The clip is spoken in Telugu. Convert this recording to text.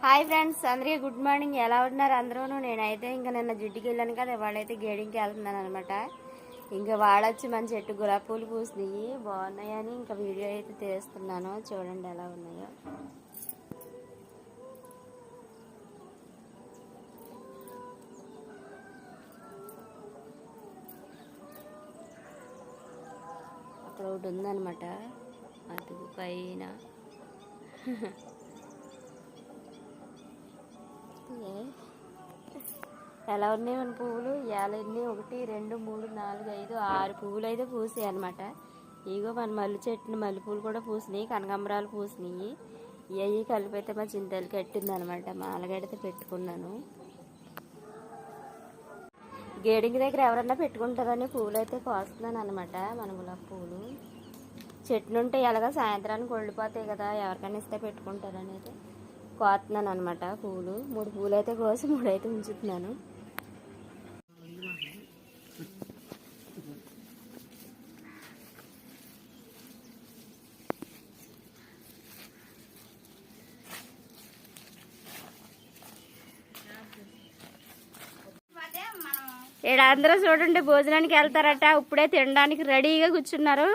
హాయ్ ఫ్రెండ్స్, అందరికీ గుడ్ మార్నింగ్. ఎలా ఉన్నారు అందరూ? నేనైతే ఇంకా నిన్న జిడ్డుకి వెళ్ళాను కదా, వాళ్ళైతే గేడింగ్కి వెళ్తున్నాను అనమాట. ఇంకా వాడొచ్చి మన చెట్టు గులాబీ పూలు పూసినాయి, బాగున్నాయని ఇంకా వీడియో అయితే తీస్తున్నాను. చూడండి ఎలా ఉన్నాయో. అక్కడ ఒకటి ఉందన్నమాట, అది పైన. ఎలా ఉన్నాయి మన పువ్వులు? ఇవాళ ఎన్ని? 1 2 3 4 5 6 పువ్వులు అయితే పూసాయి అనమాట. ఇగో మన మల్లె చెట్టుని మల్లెపూలు కూడా పూసినాయి, కనకాంబరాలు పూసినాయి. ఇవి కలిపైతే మా చింతలు కట్టింది అనమాట. మాలగడితే పెట్టుకున్నాను. గేడింగ్ దగ్గర ఎవరన్నా పెట్టుకుంటారని పూలు అయితే కోస్తున్నాను అనమాట. మన గులాబీ పూలు చెట్లు ఉంటే ఎలాగా సాయంత్రానికి ఒళ్ళిపోతాయి కదా, ఎవరికైనా ఇస్తే పెట్టుకుంటారనేది కోస్తున్నాను అనమాట. పూలు 3 పూలు అయితే కోసి 3 అయితే ఉంచుతున్నాను. ఇక్కడ అందరూ చూడండి భోజనానికి వెళ్తారట. ఇప్పుడే తినడానికి రెడీగా కూర్చున్నారు.